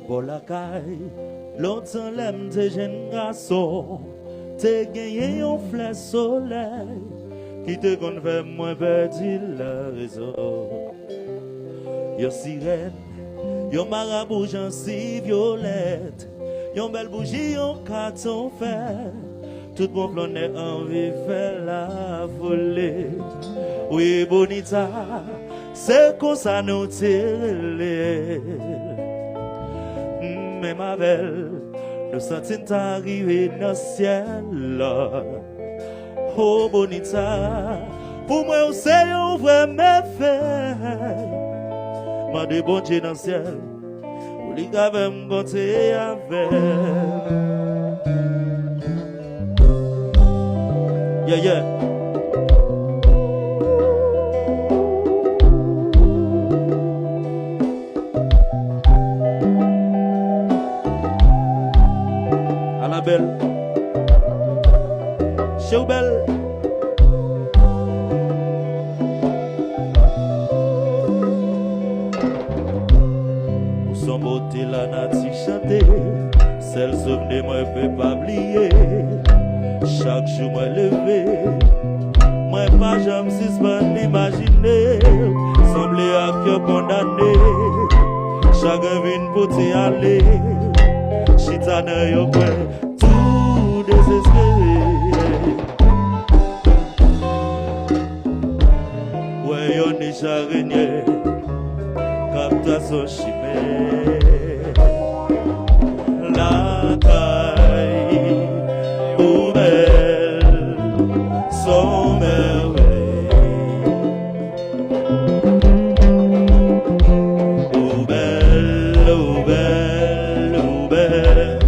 Pour la caille, longtemps l'aime des jeunes garçons, t'es gagné un flèche soleil, qui te convainc moins perdu la raison. Yo sirène, yo marabout si violette, yo belle bougie, yo carton fer, tout bon planet envie faire la volée. Oui, bonita, c'est comme ça nous tire. Mais ma belle, nous sentons arriver dans le ciel. Oh bonita, pour moi c'est un vrai méfait. Ma de bon Dieu dans le ciel, pour lui qui avait me compter avec. Yeah, yeah. Belle, show belle. Pour son beauté la nature chanter, celle souvenir moi peut pas oublier. Chaque jour moi levé, moi pas jamais suspendre imaginer. Semblait à cœur condamné, chacun vient pour t'y aller. Chita dans yo coin, tout désespéré. Ouais, yon n'est charigné, captation chimère. La caille, ou belle, son merveille. Ou belle, ou belle, ou belle.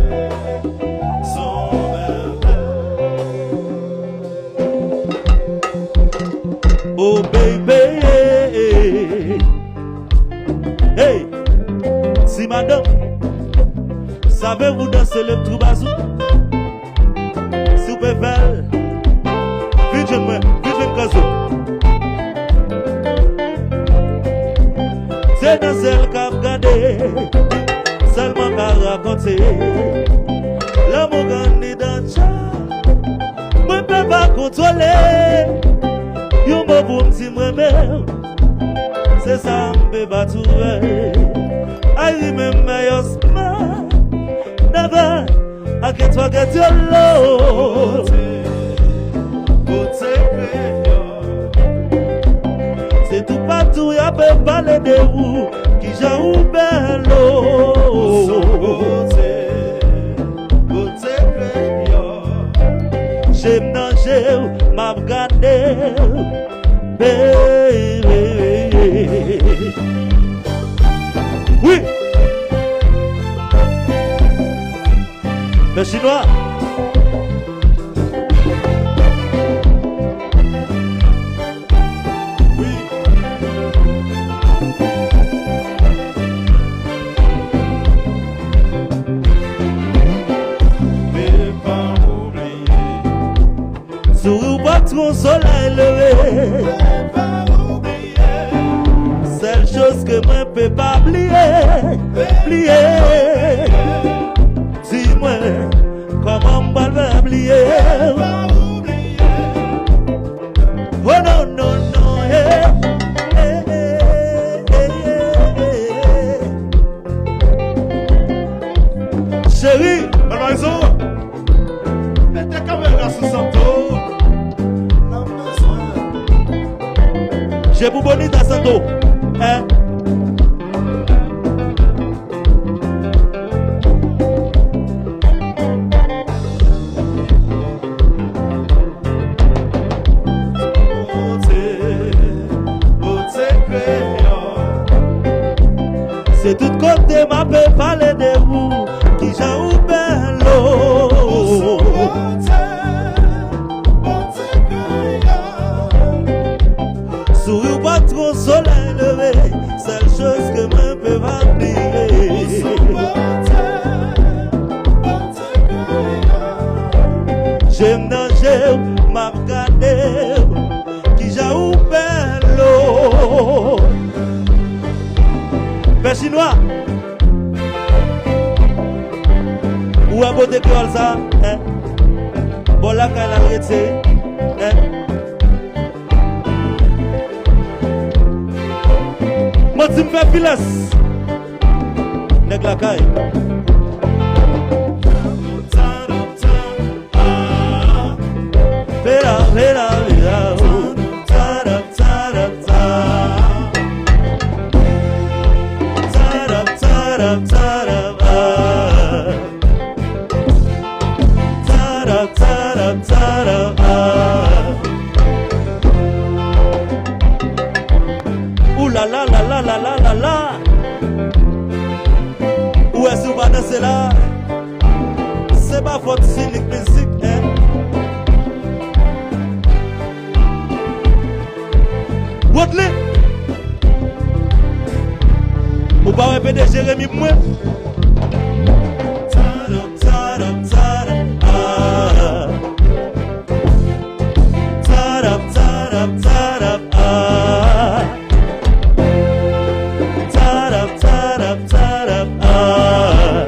Oh baby, hey, si madame, savez-vous danser le troubazou? Si vous pouvez faire, vite moi, vite caso. C'est dans celle qu'a regardé, seulement qu'a raconté. L'amour gagné dans le chat, moi ne peux pas contrôler. Yon mot pour m'ti m'remer, c'est ça m'pe pas trouver. I remember your smile, never I get to get your love. C'est tout partout y'a peut parler de vous qui j'ai ou bello. J'aime danger, m'a regardé, baby. Oui. Le chinois. Oui. Sous patron soleil levé, seule chose que moi peux pas oublier, dis-moi comment m'en va oublier. Oh non non non, chérie, maison, mettez ta caméra sous son dos. J'ai pour bonita santo, hein? C'est tout côté m'a peut parler de vous qui j'ai ou bello. Sourire pas trop soleil levé, seule chose que moi peux pas oublier. J'aime danger, m'a regardé, qui j'ai ou bello. Père chinois, Ou à beauté créole ça, hein? Bon là quand elle a arrêté, hein? Moi tu me fais filas, nèg la caille. Vera, vera, vera, ta-da, ta-da, ta. Ta-da, ta-da, ta-da, ta-da, ta-da, ta-da. Ouh la la la la la la la la. Où est-ce qu'on va danser là? C'est pas votre Sinik Mizik, hein? Wotley, ou pas répéter Jérémy moi. Ta-da, ta-da, ta-da, ah. Ta-da, ta-da, ta-da, ah. Ta-da, ta-da, ta-da, ah.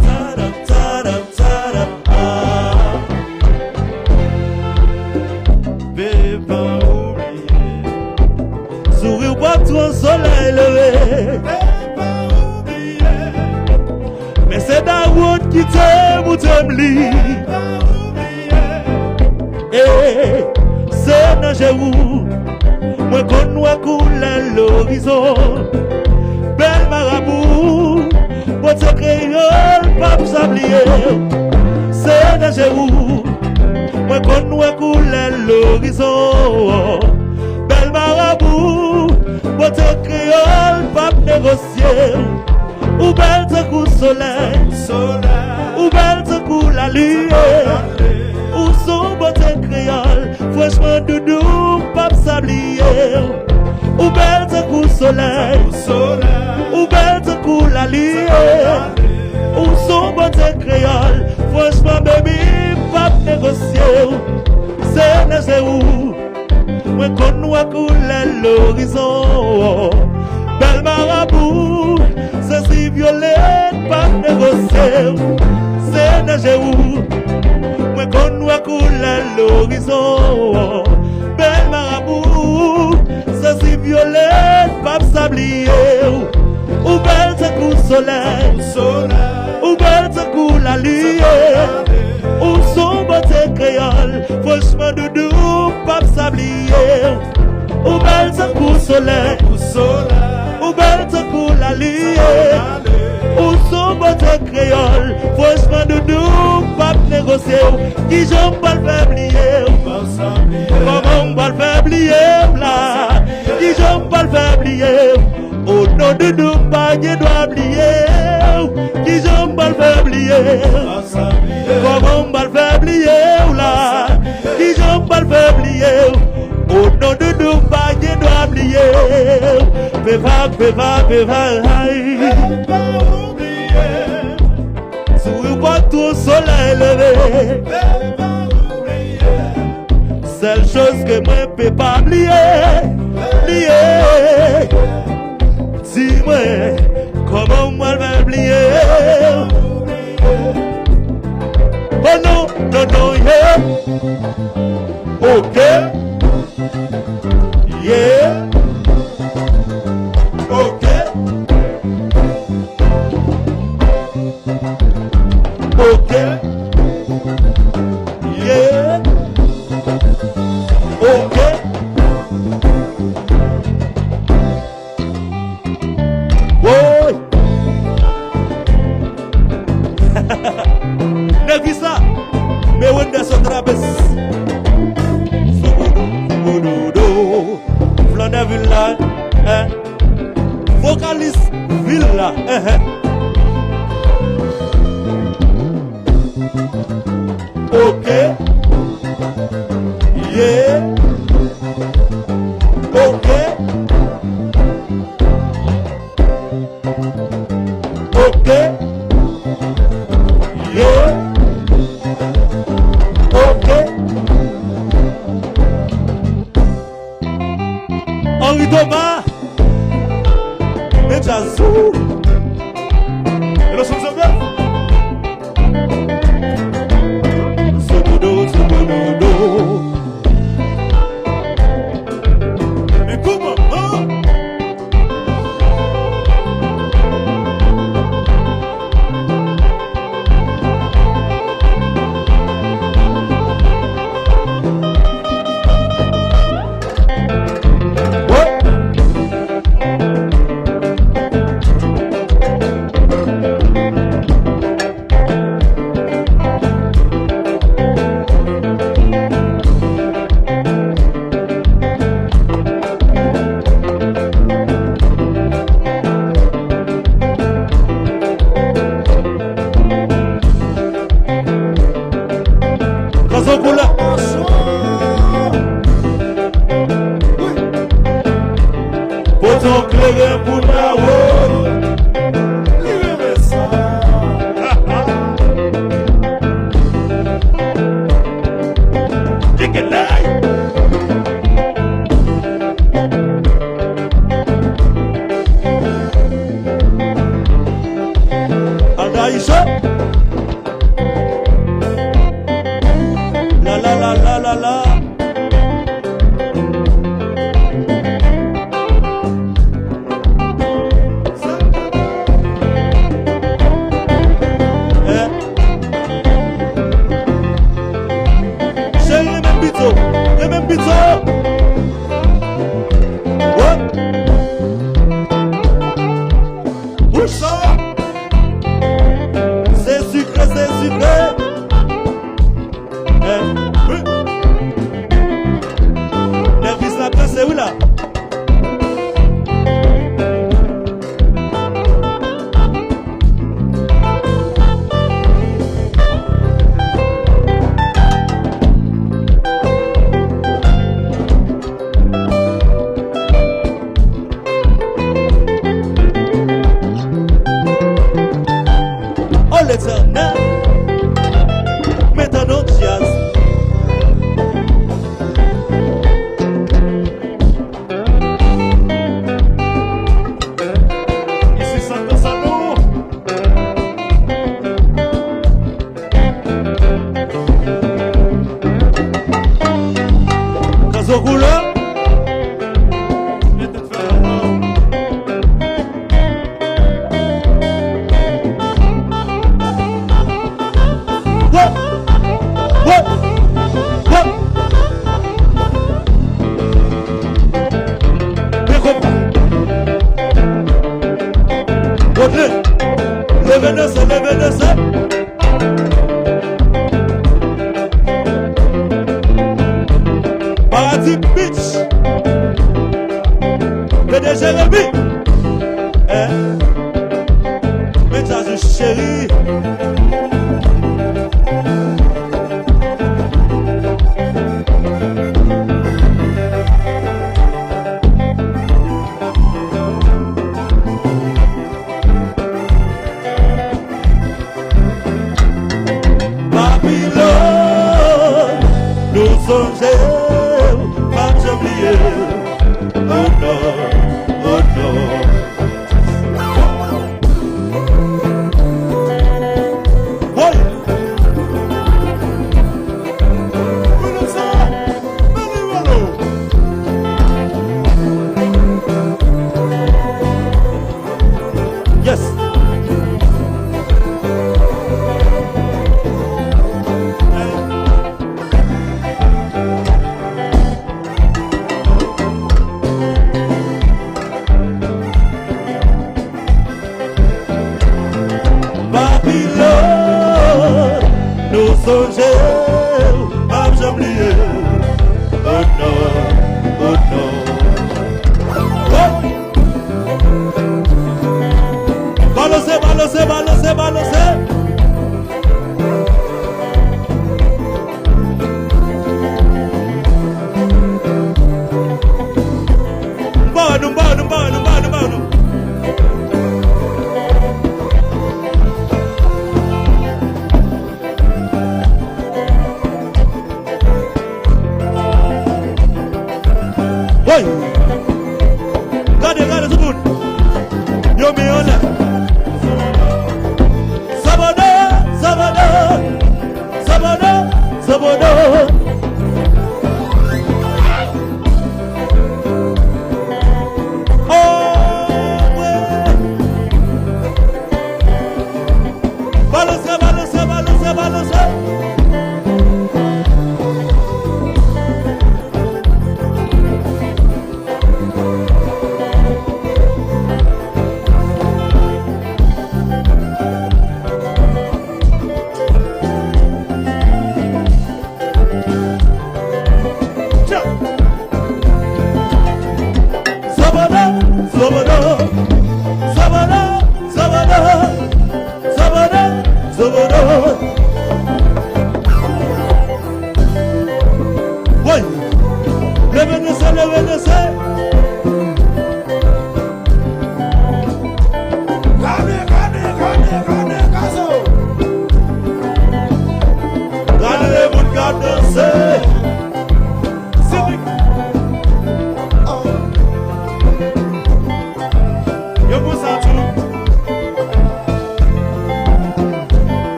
Ta-da, ta-da, ta-da, ah. Sourire pas trop soleil levé. Mais c'est ta route qui t'aime ou t'aime li. Eh, c'est dans Jérou. Moi qu'on nous coule l'horizon. Belle marabout. Pour te créole, pas pour s'oublier. C'est dans Jérou. Moi qu'on nous coule l'horizon. Belle marabout, votre créole, pas négocier. Ou belle te coup soleil, ou belle te coup la lumière. Ou son votre créole, franchement doudou, pas s'oublier. Ou belle te coup soleil, ou belle te coup la lumière. Ou son votre créole, franchement baby, pas négocier. C'est n'est où? Moi qu'on nous coule l'horizon. Belle marabout, c'est si violette, pas négocier. C'est nager où? Moi qu'on nous coule l'horizon. Belle marabout, c'est si violette, pas s'oublier. Ou belle te coup soleil, ou belle te coup la lumière. Ou son beauté créole, franchement doudou, pas s'oublier. Ou belle te coup soleil, ou belle te coup la lumière. Ou son beauté créole, franchement doudou, pas négocier. Qui j'en pas le faire oublier? Comment on va le faire oublier là? Qui j'en pas le faire oublier? Au nom de nous, pas de doit oublier. Qui j'en pas le faire oublier? Comment on va le faire oublier là? Qui j'en pas le faire oublier? Au nom de nous, pas de doit oublier. Péva, sourire pas tout soleil levé. Seule chose que moi peux pas oublier. Dis-moi, comment moi vais oublier? Oh non, yeah. Ok. Yeah. Ok. Ok. Yeah. Ok. Woy. Ne vis ça. Mais on est sur trapèze. Flan de villa, hein? Vocaliste villa, Ok. Yeah. Ok. Ok. Yeah. Ok. Henri Thomas, Jazou, et le son Mais comment?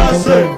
marcher.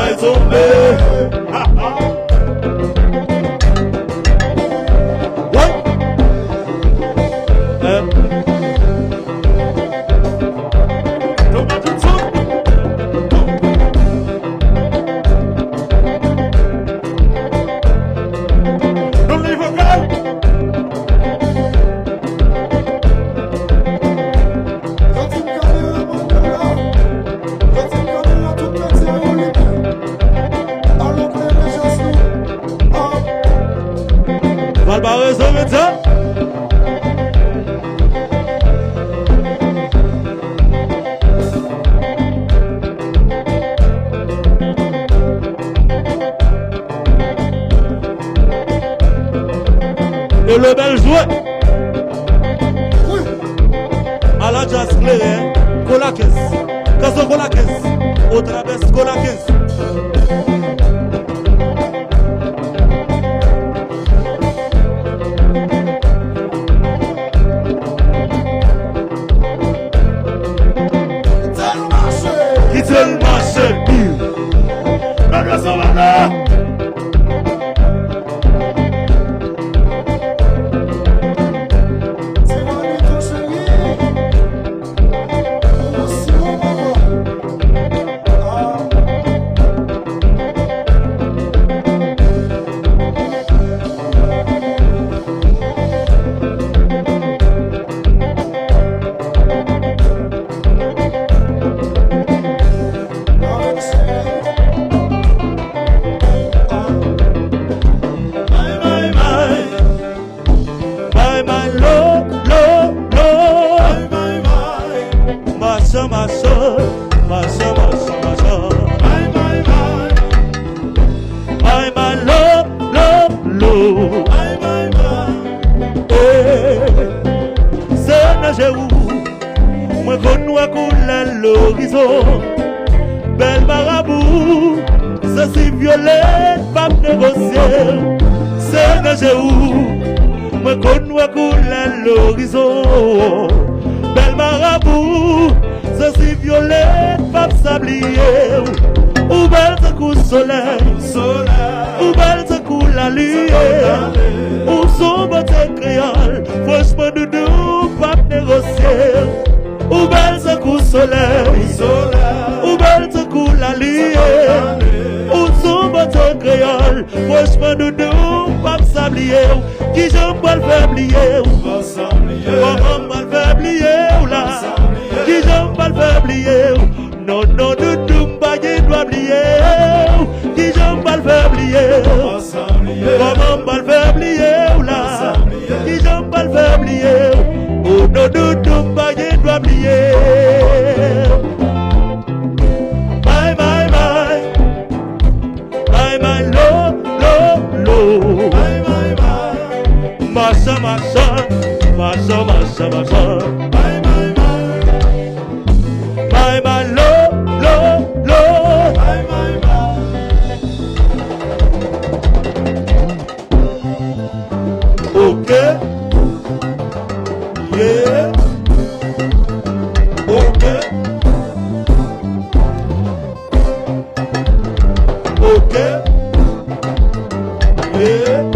Raison même. Et le bel jouet. Oui. À la jazz claire, Colakes. Caso Colakes. Au travers Colakes. Quitte le marché. Madame Savannah. C'est nager où moi qu'on voit couler l'horizon. Belle marabout, ça c'est violette, pas négocier. C'est nager où moi qu'on voit couler l'horizon. Belle marabout, ça c'est violette, pas sablier. Ou belle te coup soleil, ou belle te coup la lumière. Ou son beauté créole, franchement de nous, pas négocier. Ou belle te coup soleil, ou belle te coup la lumière. Ou son beauté créole, franchement de nous, pas sablier. Qui j'aime pas le faire oublier, comment mal faire oublier là. Qui j'aime pas le faire oublier. Non, non, de tout, pas qui doit oublier. Qui j'aime pas le faire oublier. Comment pas le faire oublier là. Qui j'aime pas le faire oublier. Oh, non, de tout, pas qui doit oublier. Bye, bye, bye. Bye, bye, lo, lo, lo. Bye, bye, bye. Masha, masha. Masha, masha, masha. Bye, bye, bye. Bye, bye, lo, lo, lo. Bye, bye, bye. Okay. Yeah. Okay. Okay. Yeah.